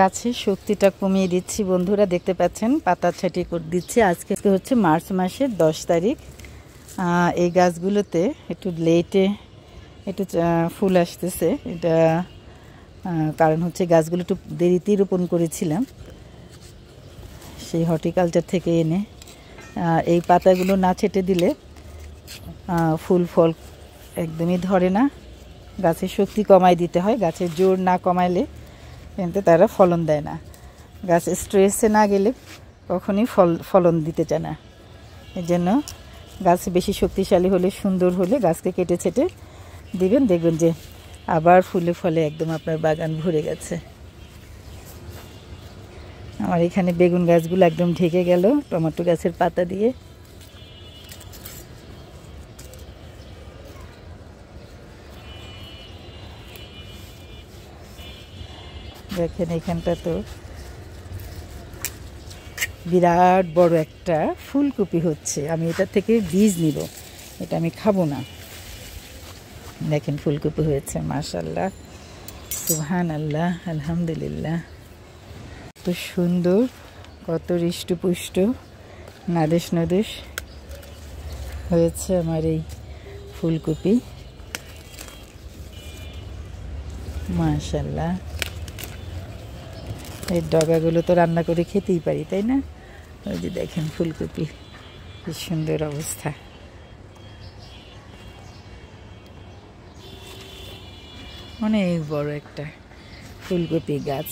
গাছের শক্তিটা কমিয়ে দিচ্ছি বন্ধুরা, দেখতে পাচ্ছেন পাতা ছাঁটি করে দিচ্ছি। আজকে হচ্ছে মার্চ মাসের 10 তারিখ। এই গাছগুলোতে একটু লেটে একটু ফুল আসতেছে। এটা কারণ হচ্ছে গাছগুলো একটু দেরিতেই রোপণ করেছিলাম সেই হর্টিকালচার থেকে এনে। এই পাতাগুলো না ছেটে দিলে ফুল ফল একদমই ধরে না। গাছের শক্তি কমায় দিতে হয়, গাছের জোর না কমাইলে কিন্তু তারা ফলন দেয় না। গাছ স্ট্রেসে না গেলে কখনই ফলন দিতে চায় না। এই জন্য গাছ বেশি শক্তিশালী হলে, সুন্দর হলে গাছকে কেটে ছেটে দিবেন, দেখবেন যে আবার ফুলে ফলে একদম আপনার বাগান ভরে গেছে। আমার এখানে বেগুন গাছগুলো একদম ঢেকে গেল টমেটো গাছের পাতা দিয়ে। দেখেন এখানটা তো বিরাট বড় একটা ফুলকপি হচ্ছে। আমি এটা থেকে বীজ নিব, এটা আমি খাবো না। দেখেন ফুলকপি হয়েছে, মাশাআল্লাহ, সুবহানাল্লাহ, আলহামদুলিল্লাহ। কত সুন্দর, কত হৃষ্টপুষ্ট, নাদেশ নদেশ হয়েছে আমার এই ফুলকপি, মাশাআল্লাহ। এই ডগাগুলো তো রান্না করে খেতেই পারি, তাই না? ওই যে দেখেন ফুলকপি, কি সুন্দর অবস্থা। অনেক বড় একটা ফুলকপি গাছ।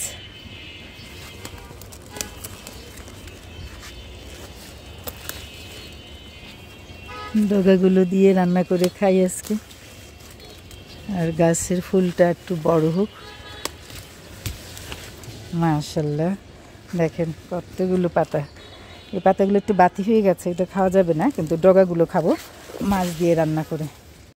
ডগাগুলো দিয়ে রান্না করে খাই আজকে। আর গাছের ফুলটা একটু বড় হোক, মাশাআল্লাহ। দেখেন কতগুলো পাতা। এই পাতাগুলো একটু বাতি হয়ে গেছে, এটা খাওয়া যাবে না, কিন্তু ডগাগুলো খাবো মাছ দিয়ে রান্না করে।